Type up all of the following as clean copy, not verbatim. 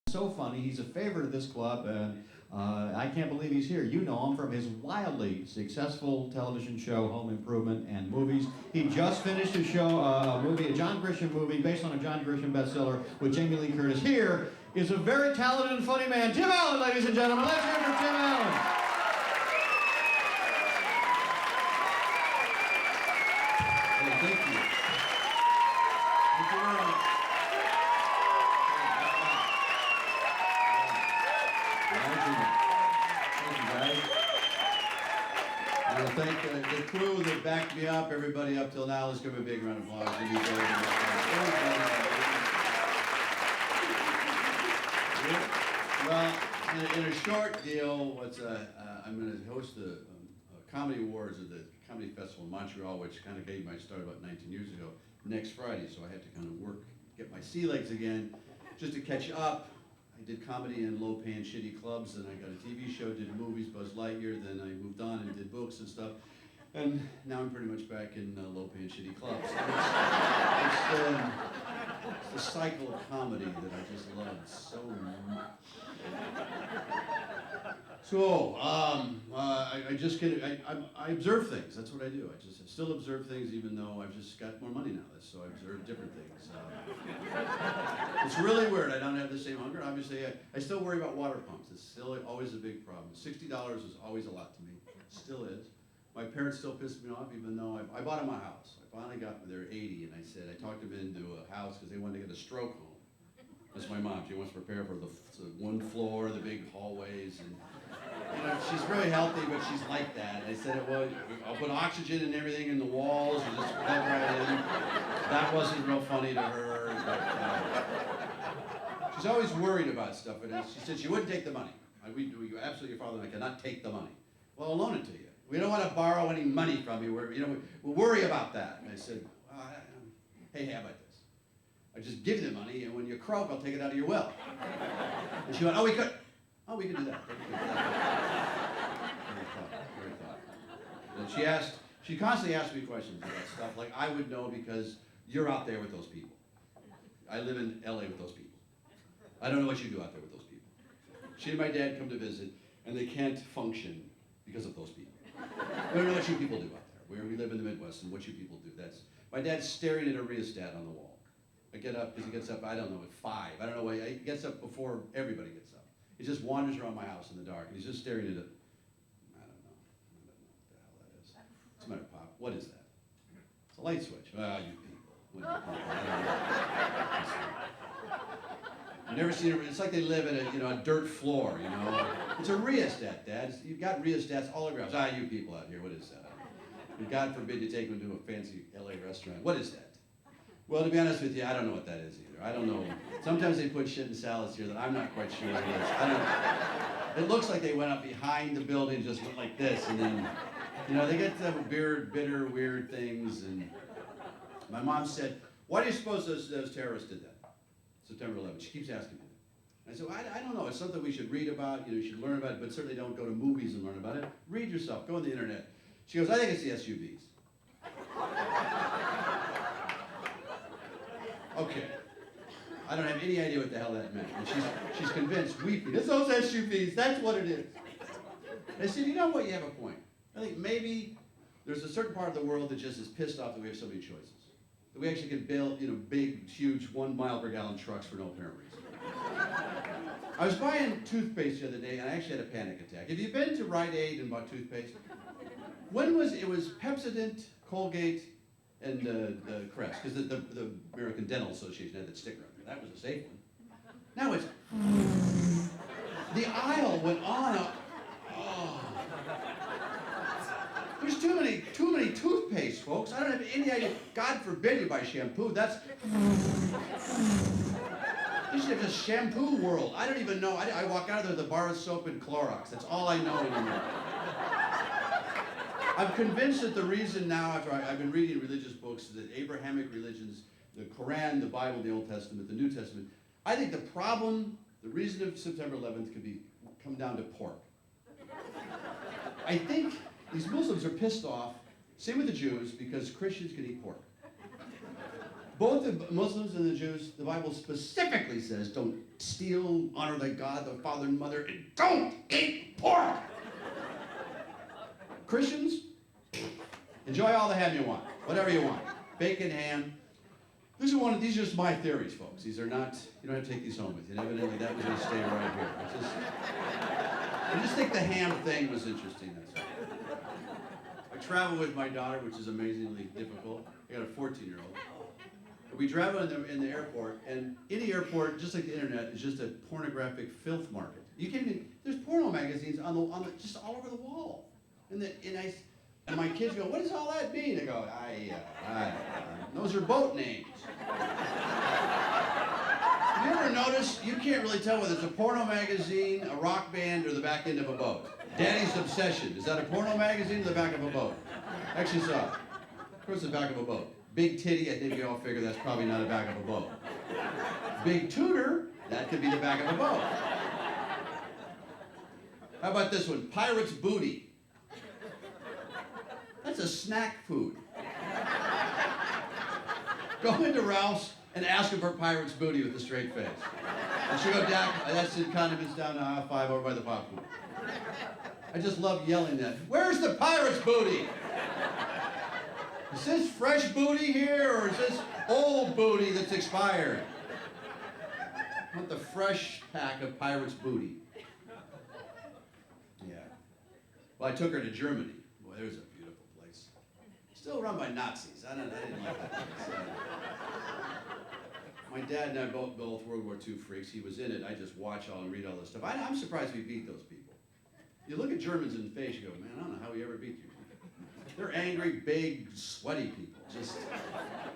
So funny. He's a favorite of this club, and I can't believe he's here. You know him from his wildly successful television show, Home Improvement and Movies. He just finished a show, a John Grisham movie based on a John Grisham bestseller with Jamie Lee Curtis. Here is a very talented and funny man, Tim Allen, ladies and gentlemen. Let's hear it for Tim Allen. Thank you. Thank you very much. I want to thank the crew that backed me up, everybody up till now. Let's give them a big round of applause. Well, in a short deal, I'm going to host the Comedy Awards at the Comedy Festival in Montreal, which kind of gave my start about 19 years ago, next Friday. So I have to kind of get my sea legs again, just to catch up. I did comedy in low-paying, shitty clubs, and I got a TV show, did movies, Buzz Lightyear, then I moved on and did books and stuff. And now I'm pretty much back in low-paying, shitty clubs. It's the cycle of comedy that I just love so much. So, I observe things. That's what I do. I just still observe things, even though I've just got more money now. So I observe different things. It's really weird. I don't have the same hunger. Obviously, I still worry about water pumps. It's still always a big problem. $60 is always a lot to me. Still is. My parents still piss me off, even though I bought them a house. I finally got there 80, and I talked them into a house because they wanted to get a stroke home. That's my mom. She wants to prepare for the one floor, the big hallways, and she's really healthy, but she's like that. I said, well, I'll put oxygen and everything in the walls and just plug right in. That wasn't real funny to her. But, she's always worried about stuff. And she said she wouldn't take the money. You absolutely, your father and I cannot take the money. Well, I'll loan it to you. We don't want to borrow any money from you. We'll worry about that. And I said, well, hey, how about this? I just give you the money, and when you croak, I'll take it out of your will. And she went, oh, we could do that. Very thoughtful. And she constantly asked me questions about stuff, like I would know because you're out there with those people. I live in LA with those people. I don't know what you do out there with those people. She and my dad come to visit, and they can't function because of those people. We don't know what you people do out there. We live in the Midwest, and what you people do. My dad's staring at a rheostat on the wall. I get up, because he gets up, I don't know, at 5. I don't know why, he gets up before everybody gets up. He just wanders around my house in the dark, and he's just staring at it. I don't know what the hell that is. What's the matter, Pop? What is that? It's a light switch. Ah, you people. What do you people? I've never seen it. It's like they live in a dirt floor, It's a rheostat, Dad. You've got rheostats all around. Ah, you people out here, what is that? God forbid you take them to a fancy LA restaurant. What is that? Well, to be honest with you, I don't know what that is either. I don't know. Sometimes they put shit in salads here that I'm not quite sure what it is. It looks like they went up behind the building, just went like this, and then, they get the bitter, weird things. And my mom said, why do you suppose those terrorists did that? September 11th. She keeps asking me that. I said, well, I don't know. It's something we should read about. You should learn about it, but certainly don't go to movies and learn about it. Read yourself. Go on the internet. She goes, I think it's the SUVs. Okay. I don't have any idea what the hell that meant. And she's convinced, weeping, it's those SUVs, that's what it is. And I said, you know what, you have a point. I think maybe there's a certain part of the world that just is pissed off that we have so many choices. That we actually can build, big, huge 1 mile per gallon trucks for no apparent reason. I was buying toothpaste the other day, and I actually had a panic attack. Have you been to Rite Aid and bought toothpaste? It was Pepsodent, Colgate, and Crest, because the American Dental Association had that sticker on there. That was a safe one. Now it's... The aisle went on up. Oh. There's too many toothpaste, folks. I don't have any idea. God forbid you buy shampoo. That's... You should have a shampoo world. I don't even know. I walk out of there with a bar of soap and Clorox. That's all I know anymore. I'm convinced that the reason now, after I've been reading religious books, that Abrahamic religions, the Quran, the Bible, the Old Testament, the New Testament, I think the reason of September 11th could come down to pork. I think these Muslims are pissed off, same with the Jews, because Christians can eat pork. Both the Muslims and the Jews, the Bible specifically says, don't steal, honor thy God, the father and mother, and don't eat pork. Christians, enjoy all the ham you want, whatever you want. Bacon, ham. These are just my theories, folks. These are not, you don't have to take these home with you. And evidently that was going to stay right here. I just think the ham thing was interesting, that's all. I travel with my daughter, which is amazingly difficult. I got a 14-year-old. We travel in the airport, and any airport, just like the internet, is just a pornographic filth market. You can't even, there's porno magazines on the just all over the wall. And my kids go, what does all that mean? I go, those are boat names. You ever notice, you can't really tell whether it's a porno magazine, a rock band, or the back end of a boat. Daddy's Obsession, is that a porno magazine or the back of a boat? Actually saw it. Of course, the back of a boat. Big Titty, I think we all figure that's probably not the back of a boat. Big Tudor, that could be the back of a boat. How about this one? Pirate's Booty. That's a snack food. Go into Ralph's and ask him for Pirate's Booty with a straight face. And she'll go down, that's in condiments down to aisle 5 over by the popcorn. I just love yelling that. Where's the Pirate's Booty? Is this fresh booty here, or is this old booty that's expired? I want the fresh pack of Pirate's Booty. Yeah. Well, I took her to Germany. Boy, there's a beautiful place. Still run by Nazis. I didn't like that place. My dad and I both World War II freaks. He was in it. I just watch all and read all this stuff. I'm surprised we beat those people. You look at Germans in the face, you go, man, I don't know how we ever beat you. They're angry, big, sweaty people.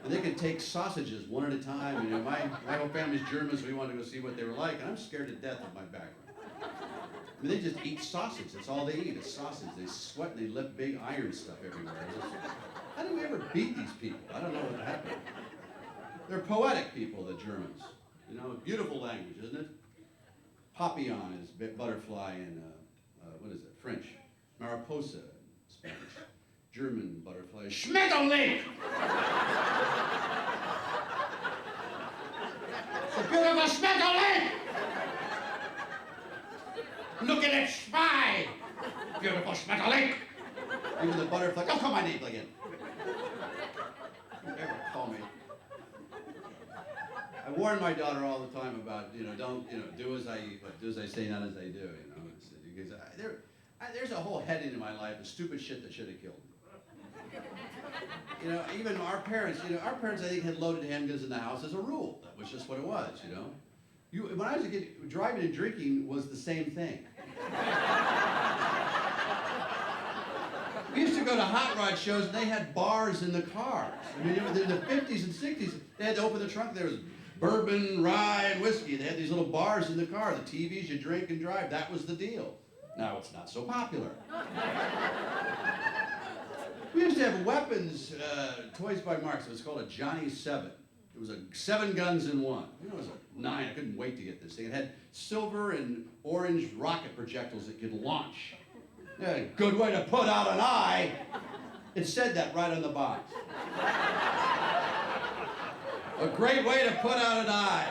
And they can take sausages one at a time. You know, my whole family's Germans. We wanted to go see what they were like, and I'm scared to death of my background. I mean, they just eat sausage. That's all they eat is sausage. They sweat and they lift big iron stuff everywhere. How did we ever beat these people? I don't know what happened. They're poetic people, the Germans. You know, a beautiful language, isn't it? Papillon is butterfly in, what is it, French. Mariposa in Spanish. German butterfly, Schmetterling! It's a beautiful Schmetterling! Look at it fly! Beautiful Schmetterling! Even the butterfly, don't call my name again. Don't ever call me. I warn my daughter all the time about, don't, do as I say, not as I do, Because there's a whole heading in my life of stupid shit that should have killed me. Even our parents, I think had loaded handguns in the house as a rule. That was just what it was, When I was a kid, driving and drinking was the same thing. We used to go to hot rod shows and they had bars in the cars. I mean, in the 50s and 60s, they had to open the trunk. There was bourbon, rye, and whiskey. They had these little bars in the car. The TVs, you drink and drive. That was the deal. Now it's not so popular. We used to have weapons, Toys by Marks. It was called a Johnny 7. It was a 7 guns in one. It was a 9. I couldn't wait to get this thing. It had silver and orange rocket projectiles that could launch. Yeah, a good way to put out an eye. It said that right on the box. A great way to put out an eye.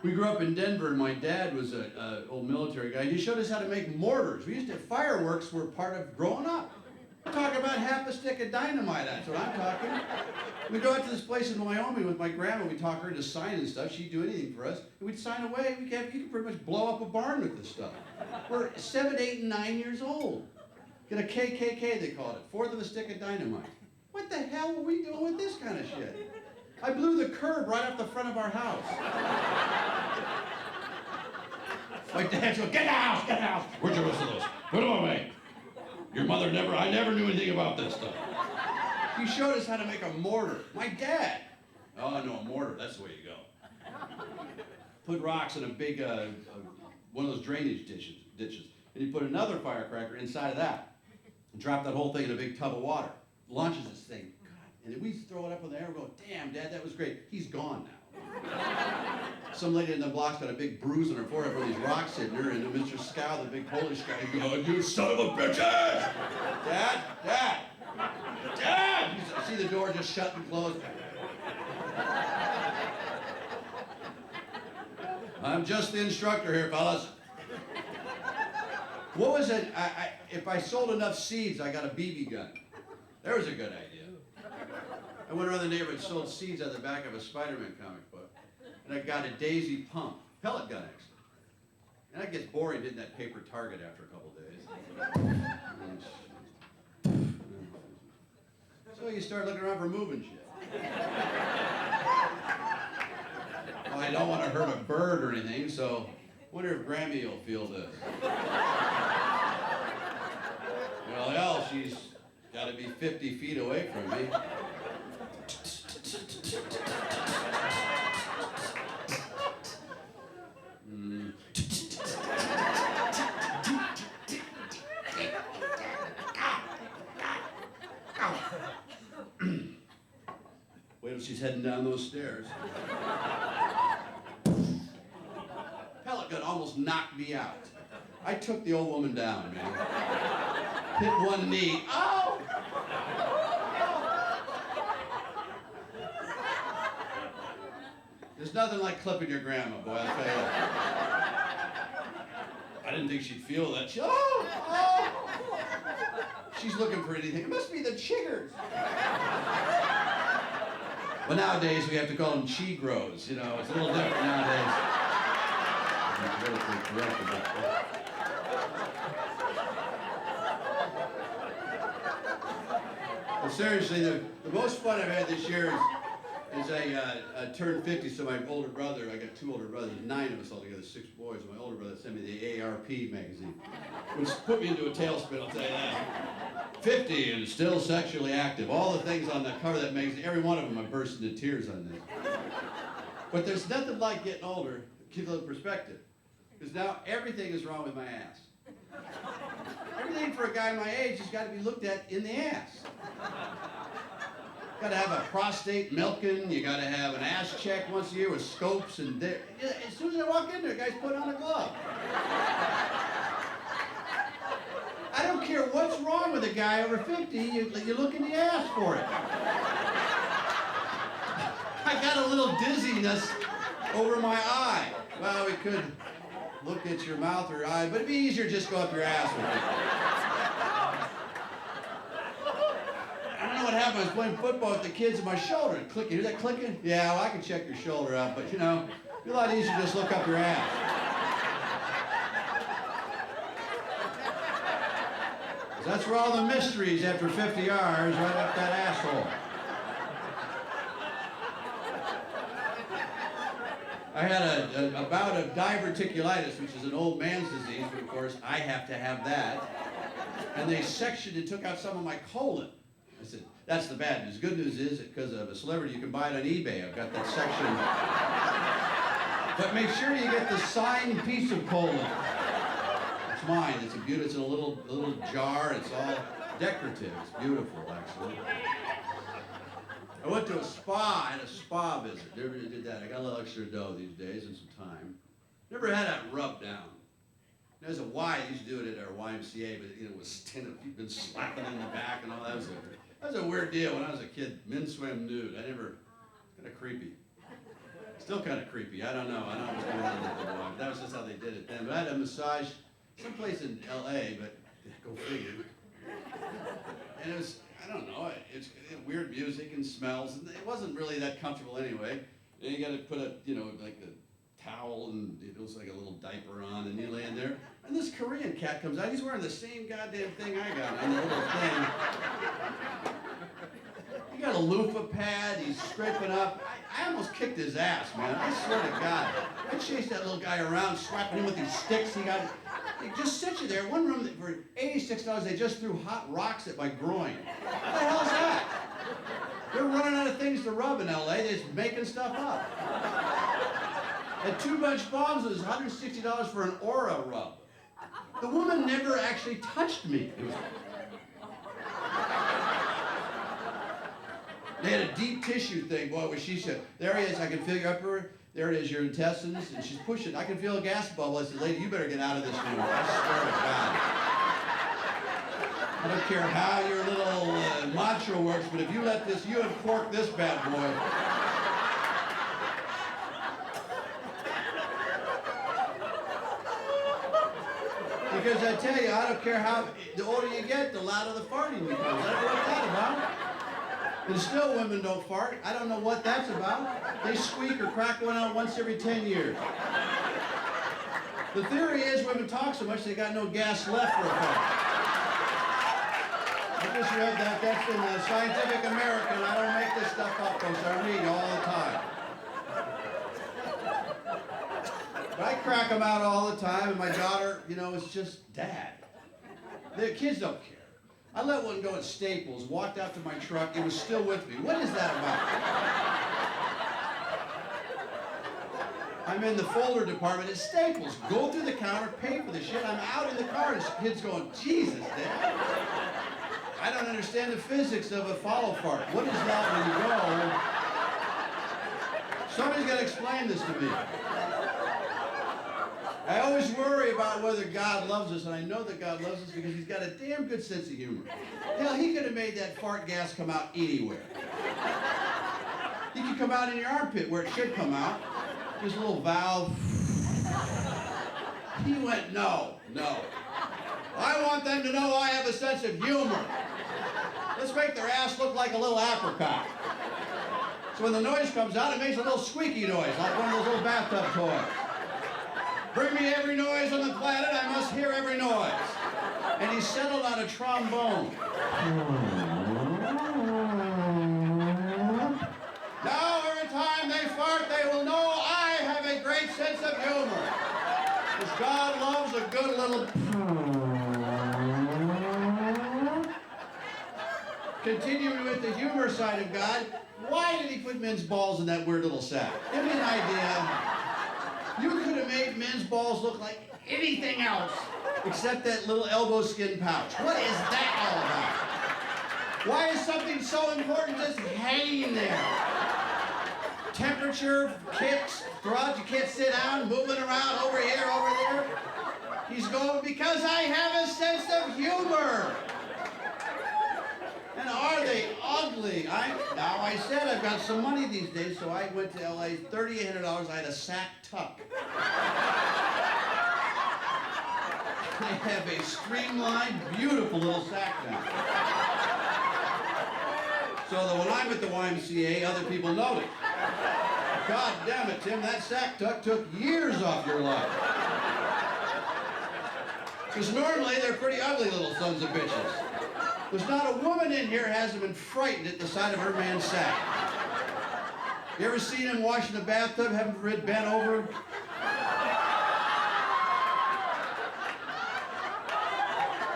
We grew up in Denver, and my dad was an old military guy. He showed us how to make mortars. Fireworks were part of growing up. I'm talking about half a stick of dynamite, that's what I'm talking. We'd go out to this place in Wyoming with my grandma. We'd talk her into signing stuff. She'd do anything for us. And we'd sign away. You could pretty much blow up a barn with this stuff. We're 7, 8, and 9 years old. Get a KKK, they called it. Fourth of a stick of dynamite. What the hell were we doing with this kind of shit? I blew the curb right off the front of our house. My dad said, get out, get out. Where'd you listen to those? Put them away. Your mother I never knew anything about this stuff. He showed us how to make a mortar. My dad. Oh, no, a mortar, that's the way you go. Put rocks in a big, one of those drainage ditches. And he put another firecracker inside of that. And dropped that whole thing in a big tub of water. Launches this thing. And then we throw it up in the air and go, damn, Dad, that was great. He's gone now. Some lady in the block's got a big bruise on her forehead where these rocks hitting her, and Mr. Scow, the big Polish guy, he goes, you son of a bitches! Dad! See the door just shut and close. I'm just the instructor here, fellas. What was it? If I sold enough seeds, I got a BB gun. There was a good idea. I went around the neighborhood and sold seeds on the back of a Spider-Man comic book. And I got a Daisy pump, pellet gun actually. And that gets boring hitting that paper target after a couple days. So you start looking around for moving shit. Well, I don't want to hurt a bird or anything, so I wonder if Grammy will feel this. Well, hell, she's got to be 50 feet away from me. Wait till she's heading down those stairs. Pellet gun almost knocked me out. I took the old woman down, man. Hit one knee. Oh! There's nothing like clipping your grandma, boy, I'll tell you. I didn't think she'd feel that. She's looking for anything. It must be the chiggers. Well, nowadays we have to call them chi-gros, you know, it's a little different nowadays. I'm politically correct about that. But seriously, the most fun I've had this year is I turned 50, so my older brother, I got two older brothers, 9 of us all together, 6 boys. My older brother sent me the ARP magazine, which put me into a tailspin, I'll tell you that. 50 and still sexually active. All the things on the cover of that magazine, every one of them I burst into tears on this. But there's nothing like getting older, keep a little perspective. Because now everything is wrong with my ass. Everything for a guy my age has got to be looked at in the ass. Got to have a prostate milking, you got to have an ass check once a year with scopes, and as soon as I walk in there, guys put on a glove. I don't care what's wrong with a guy over 50, you look in the ass for it. I got a little dizziness over my eye. Well, we could look at your mouth or eye, but it'd be easier to just go up your ass with it. I don't know what happened. I was playing football with the kids and my shoulder and clicking. Hear that clicking? Yeah, well, I can check your shoulder out, but you know, it'd be a lot easier to just look up your ass. That's where all the mysteries after 50 yards, right up that asshole. I had a bout of diverticulitis, which is an old man's disease, but of course I have to have that. And they sectioned and took out some of my colon. I said, that's the bad news. Good news is, because of a celebrity, you can buy it on eBay. I've got that section. But make sure you get the signed piece of colon. It's mine. It's it's in a little jar. It's all decorative. It's beautiful, actually. I went to a spa. I had a spa visit. Never did that. I got a little extra dough these days and some time. Never had that rub down. There's a Y. They used to do it at our YMCA, but it was you've been slapping in the back and all that. That was a weird deal. When I was a kid, men swam nude. Kind of creepy. Still kind of creepy. I don't know. I don't know what's going on with the Y. That was just how they did it then. But I had a massage someplace in L.A., but go figure. And it was, I don't know, it's weird music and smells, and it wasn't really that comfortable anyway. And you got to put like a towel, and it looks like a little diaper on, and you land there. And this Korean cat comes out. He's wearing the same goddamn thing I got on, the little thing. He got a loofah pad. He's scraping up. I almost kicked his ass, man. I swear to God. I chased that little guy around, slapping him with these sticks. He just sits you there. One room for $86, they just threw hot rocks at my groin. What the hell is that? They're running out of things to rub in LA. They're just making stuff up. At 2 Bunch Bombs, it was $160 for an Aura rub. The woman never actually touched me. They had a deep tissue thing, boy, where she said, there he is, I can feel your upper, there it is, your intestines, and she's pushing. I can feel a gas bubble. I said, lady, you better get out of this room. I swear to God. I don't care how your little macho works, but if you let this, you uncork this bad boy. Because I tell you, I don't care how, the older you get, the louder the farting becomes. I don't know what that's about. And still women don't fart. I don't know what that's about. They squeak or crack one out once every 10 years. The theory is women talk so much they got no gas left for a fart. I just read that. That's in the Scientific American. I don't make this stuff up, folks. I read all the time. But I crack them out all the time, and my daughter, you know, is just Dad. The kids don't care. I let one go at Staples, walked out to my truck, it was still with me. What is that about? I'm in the folder department at Staples. Go through the counter, pay for the shit. I'm out in the car, and the kid's going, Jesus, Dad. I don't understand the physics of a follow fart. What is that when you go? Somebody's got to explain this to me. I always worry about whether God loves us, and I know that God loves us because he's got a damn good sense of humor. Hell, he could have made that fart gas come out anywhere. He could come out in your armpit where it should come out. Just a little valve. He went, no. I want them to know I have a sense of humor. Let's make their ass look like a little apricot. So when the noise comes out, it makes a little squeaky noise, like one of those little bathtub toys. Bring me every noise on the planet, I must hear every noise. And he settled on a trombone. Now every time they fart, they will know I have a great sense of humor. Because God loves a good little... Continuing with the humor side of God, why did he put men's balls in that weird little sack? Give me an idea. You could have made men's balls look like anything else except that little elbow skin pouch. What is that all about? Why is something so important just hanging there? Temperature, kicks, throughout, you can't sit down, moving around over here, over there. He's going, because I have a sense of humor. And are they ugly? Now I said I've got some money these days, so I went to LA, $3,800, I had a sack tuck. I have a streamlined, beautiful little sack now. So that when I'm at the YMCA, other people notice. God damn it, Tim, that sack tuck took years off your life. Because normally they're pretty ugly little sons of bitches. There's not a woman in here hasn't been frightened at the sight of her man's sack. You ever seen him washing the bathtub, haven't been bent over?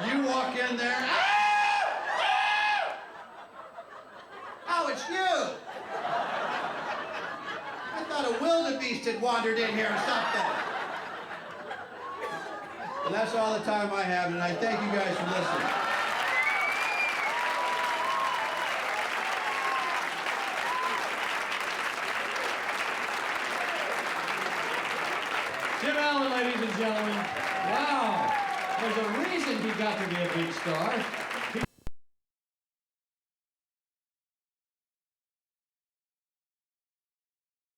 You walk in there, oh, it's you! I thought a wildebeest had wandered in here or something. And that's all the time I have, and I thank you guys for listening. Tim Allen, ladies and gentlemen. Wow. There's a reason he got to be a big star.